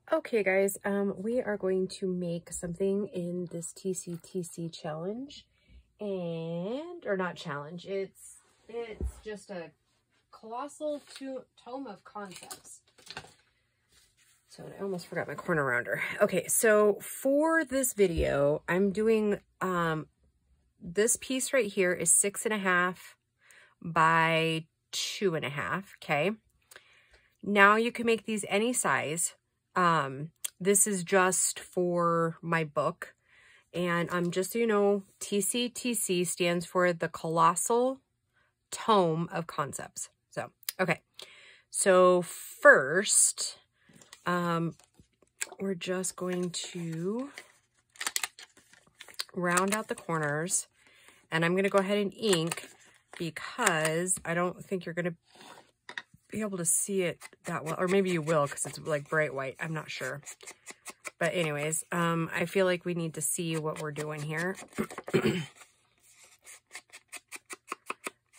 Okay guys, we are going to make something in this TCTC challenge, or not challenge, it's just a colossal tome of concepts. So I almost forgot my corner rounder. Okay, so for this video, I'm doing, this piece right here is 6.5 by 2.5, okay? Now you can make these any size. This is just for my book, and just so you know, TCTC stands for the Colossal Tome of Concepts. So, okay. So first, we're just going to round out the corners, and I'm going to go ahead and ink because I don't think you're going to be able to see it that well, or maybe you will because it's like bright white. I'm not sure, but anyways, I feel like we need to see what we're doing here.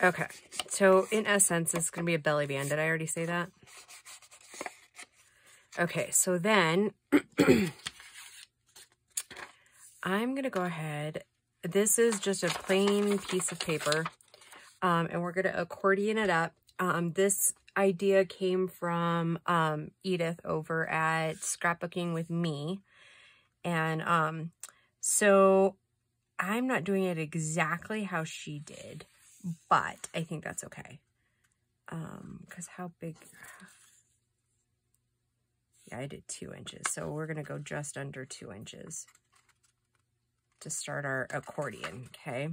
Okay, so in essence, it's going to be a belly band. Did I already say that? Okay, so then I'm going to go ahead. This is just a plain piece of paper, and we're going to accordion it up. This idea came from Edith over at Scrapbooking with Me, and so I'm not doing it exactly how she did, but I think that's okay, because how big? Yeah, I did 2 inches, so we're gonna go just under 2 inches to start our accordion. Okay,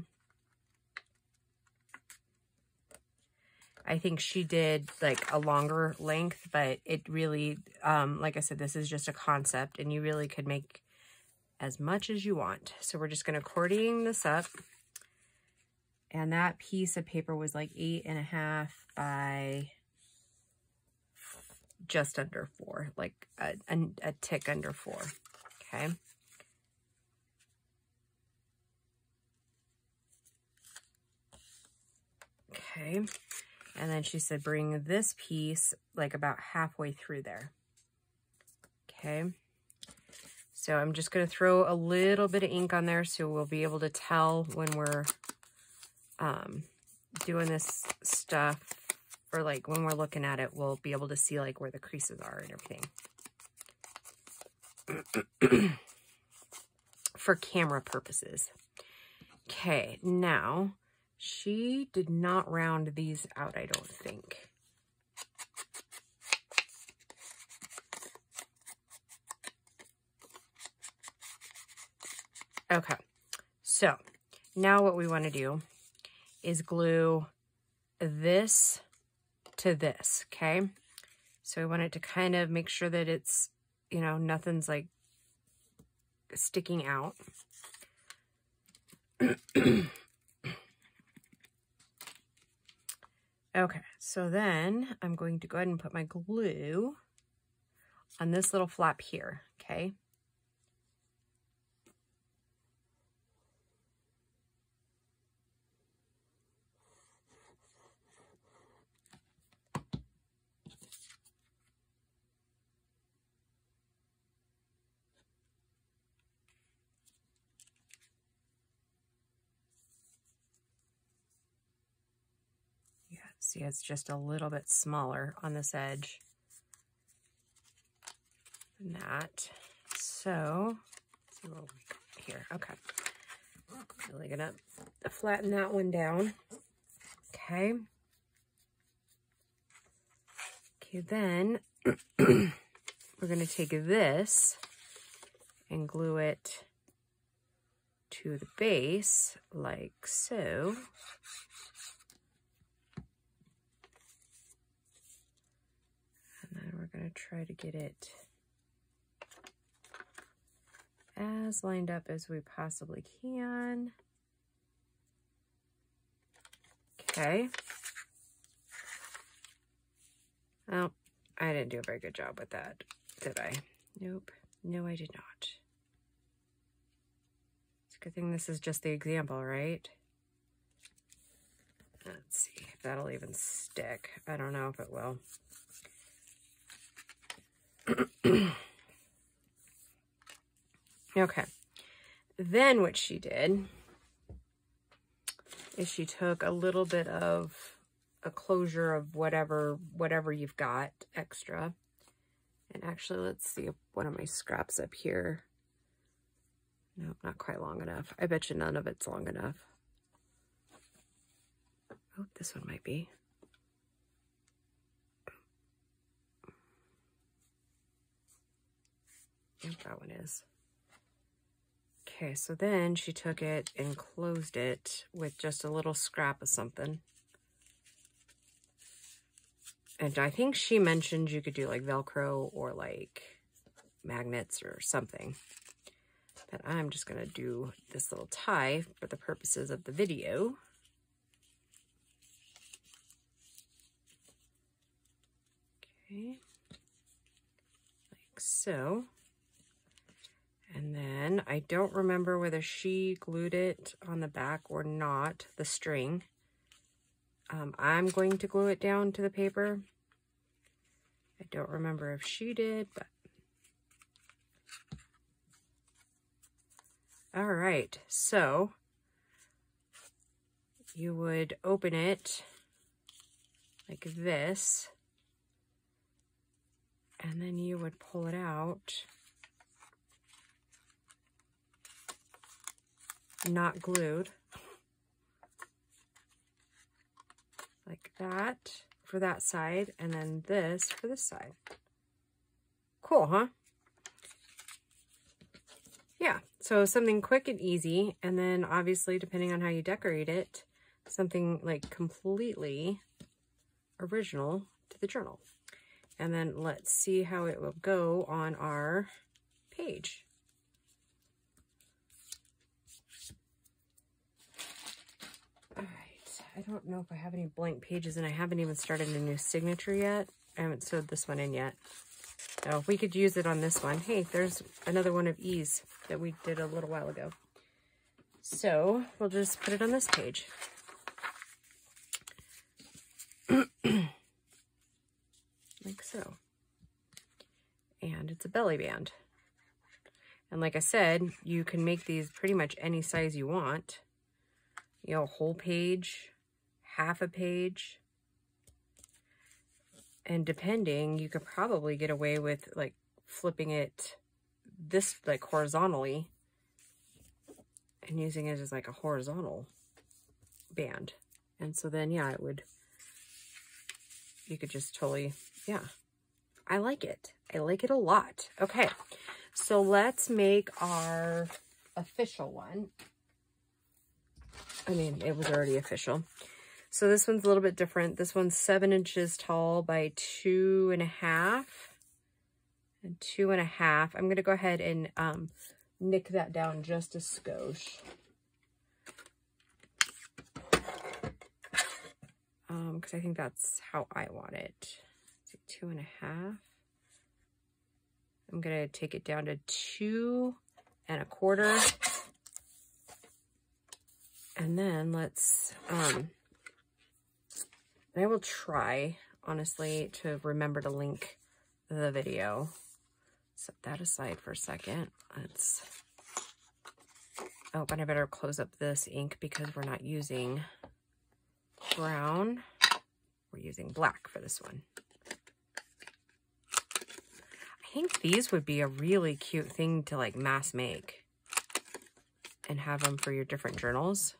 I think she did like a longer length, but it really, like I said, this is just a concept and you really could make as much as you want. So we're just going to accordion this up. And that piece of paper was like 8.5 by just under 4, like a tick under 4. Okay. Okay. And then she said, bring this piece like about halfway through there. Okay. So I'm just going to throw a little bit of ink on there so we'll be able to tell when we're doing this stuff, or like when we're looking at it, we'll be able to see like where the creases are and everything. For camera purposes. Okay, now she did not round these out, I don't think. Okay, so now what we want to do is glue this to this, okay? So we want it to kind of make sure that it's, you know, nothing's like sticking out. Okay, so then I'm going to go ahead and put my glue on this little flap here, okay? See, it's just a little bit smaller on this edge than that. So, let's see what we got here. Okay. Really gonna flatten that one down. Okay. Okay, then we're gonna take this and glue it to the base like so. We're going to try to get it as lined up as we possibly can. Okay. Oh, I didn't do a very good job with that, did I? Nope. No, I did not. It's a good thing this is just the example, right? Let's see if that'll even stick. I don't know if it will. Okay. Then what she did is she took a little bit of a closure of whatever you've got extra. And actually, let's see if one of my scraps up here. Nope, not quite long enough. I bet you none of it's long enough. Oh, this one might be. Yep, that one is. Okay, so then she took it and closed it with just a little scrap of something. And I think she mentioned you could do like Velcro or like magnets or something. But I'm just going to do this little tie for the purposes of the video. Okay, like so. And then I don't remember whether she glued it on the back or not, the string. I'm going to glue it down to the paper. I don't remember if she did, but. All right, so you would open it like this, and then you would pull it out, not glued, like that for that side, and then this for this side. Cool, huh? Yeah, so something quick and easy, and then obviously, depending on how you decorate it, something like completely original to the journal. And then let's see how it will go on our page. All right, I don't know if I have any blank pages, and I haven't even started a new signature yet. I haven't sewed this one in yet. So we could use it on this one. Hey, there's another one of E's that we did a little while ago. So we'll just put it on this page. Like so. And it's a belly band. And like I said, you can make these pretty much any size you want. You know, whole page, half a page. And depending, you could probably get away with like flipping it this like horizontally and using it as like a horizontal band. And so then, yeah, it would, you could just totally, yeah, I like it. I like it a lot. Okay, so let's make our official one. I mean, it was already official. So this one's a little bit different. This one's 7 inches tall by 2.5 and 2.5. I'm going to go ahead and nick that down just a skosh. Because I think that's how I want it. So 2.5. I'm going to take it down to 2.25. And then let's, I will try, honestly, to remember to link the video. Set that aside for a second. Let's, oh, but I better close up this ink because we're not using brown. We're using black for this one. I think these would be a really cute thing to like mass make and have them for your different journals.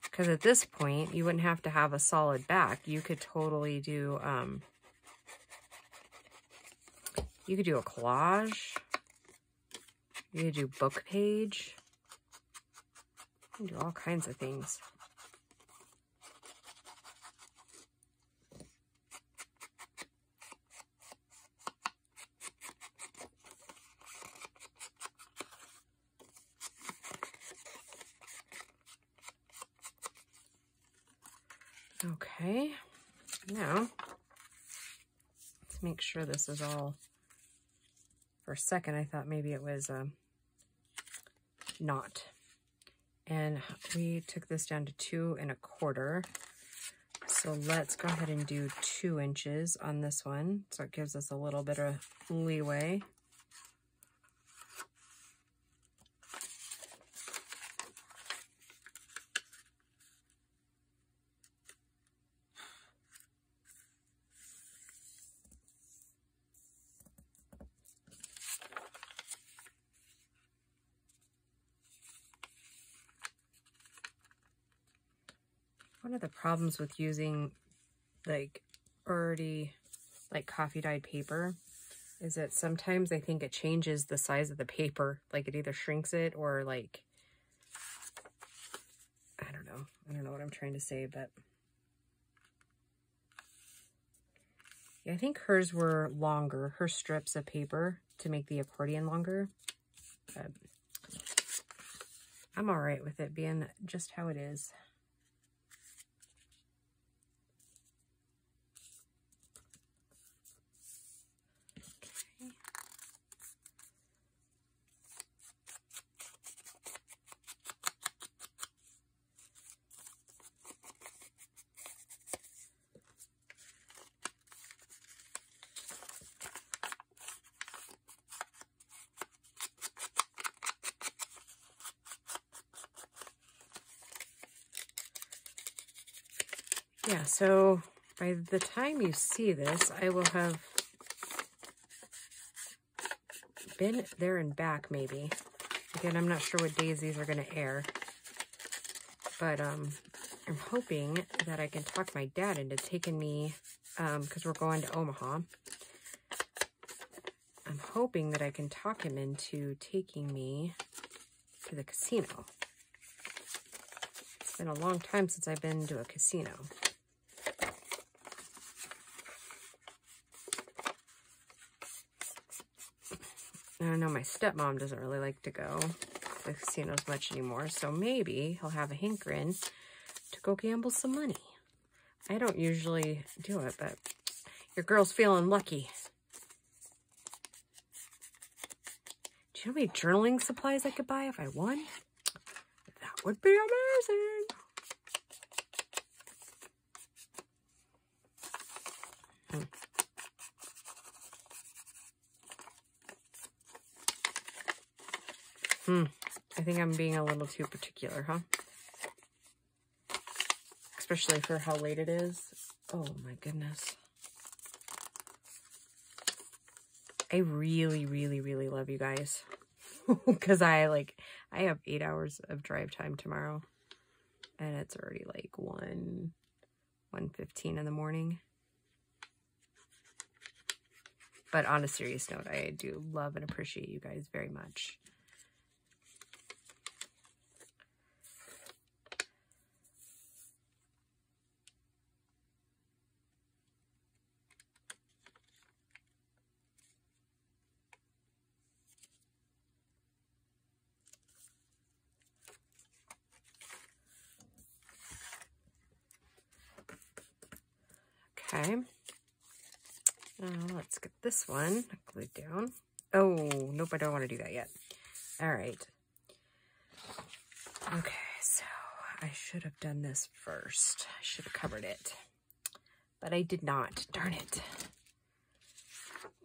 Because at this point, you wouldn't have to have a solid back. You could totally do, you could do a collage. You could do book page. You can do all kinds of things. Okay, now let's make sure this is all. For a second, I thought maybe it was not. And we took this down to 2.25. So let's go ahead and do 2 inches on this one. So it gives us a little bit of leeway. one of the problems with using like already like coffee dyed paper is that sometimes I think it changes the size of the paper. Like it either shrinks it or like, I don't know what I'm trying to say, but yeah, I think hers were longer, her strips of paper to make the accordion longer. But I'm all right with it being just how it is. Yeah, so by the time you see this, I will have been there and back maybe. Again, I'm not sure what days these are going to air. But I'm hoping that I can talk my dad into taking me, because we're going to Omaha. I'm hoping that I can talk him into taking me to the casino. It's been a long time since I've been to a casino. I know my stepmom doesn't really like to go to the casinos much anymore, so maybe he'll have a hankering to go gamble some money. I don't usually do it, but your girl's feeling lucky. Do you know how many journaling supplies I could buy if I won? That would be amazing. I think I'm being a little too particular, huh? Especially for how late it is. Oh my goodness. I really, really, really love you guys. Because I have 8 hours of drive time tomorrow. And it's already like 1:15 in the morning. But on a serious note, I do love and appreciate you guys very much. Okay. Let's get this one glued down. Oh, nope, I don't want to do that yet. All right. Okay, so I should have done this first. I should have covered it. But I did not. Darn it.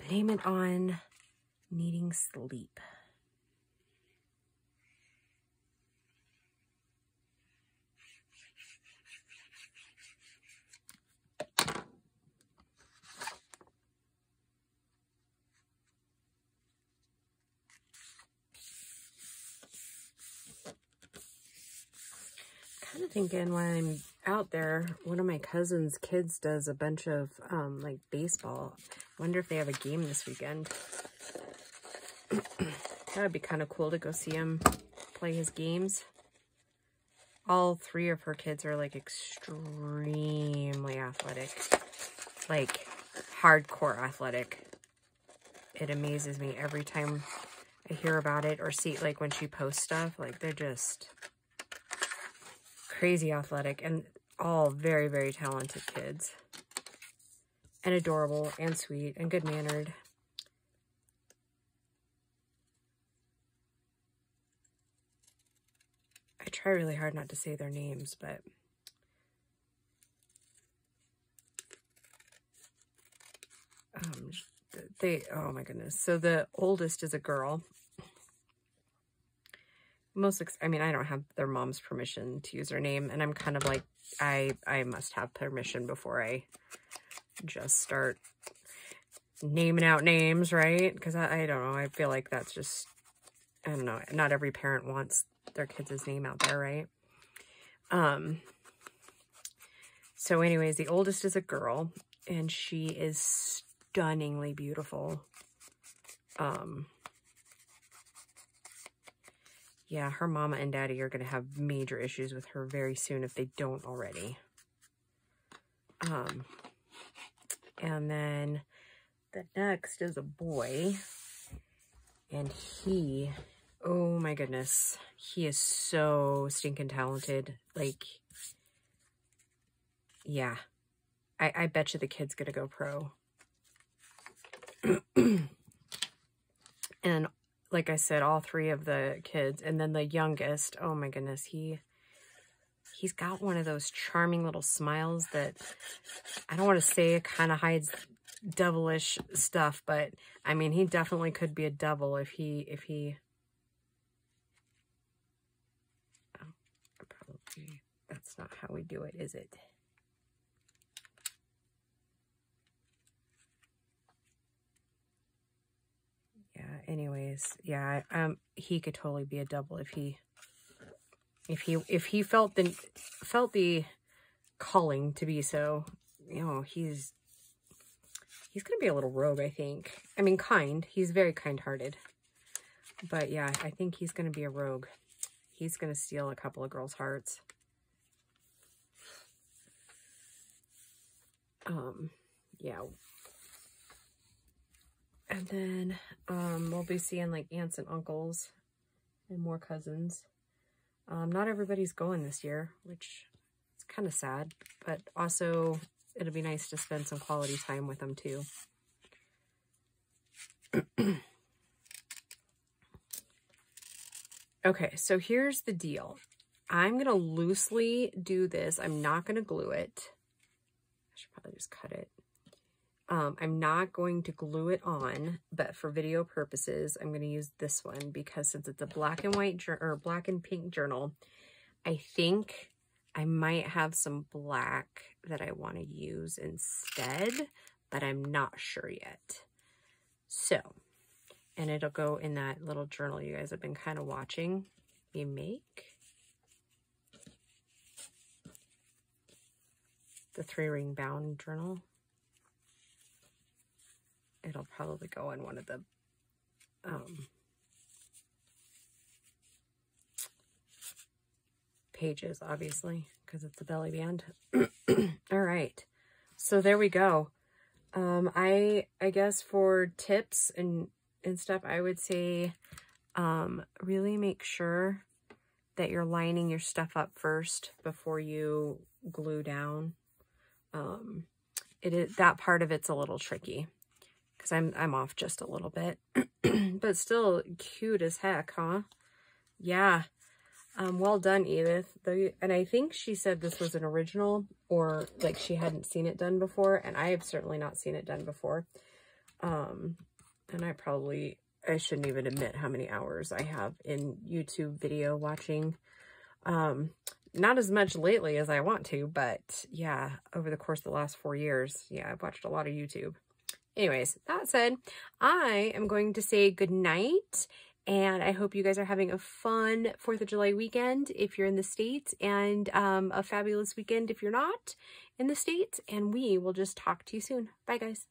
Blame it on needing sleep. Kind of thinking when I'm out there, one of my cousin's kids does a bunch of like baseball. Wonder if they have a game this weekend. That would be kind of cool to go see him play his games. All 3 of her kids are like extremely athletic, like hardcore athletic. It amazes me every time I hear about it or see, like when she posts stuff, like they're just crazy athletic and all very, very talented kids. And adorable and sweet and good-mannered. I try really hard not to say their names, but oh my goodness. So the oldest is a girl. I mean, I don't have their mom's permission to use her name, and I'm kind of like, I must have permission before I just start naming out names, right? Because I don't know, I feel like that's just, I don't know, not every parent wants their kids' name out there, right? So anyways, the oldest is a girl, and she is stunningly beautiful. Yeah, her mama and daddy are going to have major issues with her very soon if they don't already. And then the next is a boy, and he, oh my goodness, he is so stinking talented. Like, yeah, I bet you the kid's gonna go pro. And like I said, all three of the kids, and then the youngest, oh my goodness, he's got one of those charming little smiles that, I don't want to say it kind of hides devilish stuff, but I mean, he definitely could be a devil if he oh, probably, that's not how we do it, is it? Yeah, anyways, yeah, he could totally be a devil if he felt the calling to be so. You know, he's gonna be a little rogue, I think. I mean, he's very kind-hearted, but yeah, I think he's gonna be a rogue. He's gonna steal a couple of girls' hearts. Yeah. And then we'll be seeing like aunts and uncles and more cousins. Not everybody's going this year, which is kind of sad, but also it'll be nice to spend some quality time with them too. Okay, so here's the deal. I'm going to loosely do this. I'm not going to glue it. I should probably just cut it. I'm not going to glue it on, but for video purposes, I'm going to use this one because since it's a black and white or black and pink journal, I think I might have some black that I want to use instead, but I'm not sure yet. So, and it'll go in that little journal you guys have been kind of watching me make. The 3-ring bound journal. It'll probably go in one of the pages, obviously, because it's a belly band. All right, so there we go. I guess for tips and stuff, I would say really make sure that you're lining your stuff up first before you glue down. That part of it's a little tricky because I'm off just a little bit, but still cute as heck, huh? Yeah. Well done, Edith. And I think she said this was an original, or like she hadn't seen it done before, and I have certainly not seen it done before. And I shouldn't even admit how many hours I have in YouTube video watching. Not as much lately as I want to, but yeah, over the course of the last 4 years, yeah, I've watched a lot of YouTube. Anyways, that said, I am going to say good night, and I hope you guys are having a fun 4th of July weekend if you're in the States, and a fabulous weekend if you're not in the States, and we will just talk to you soon. Bye, guys.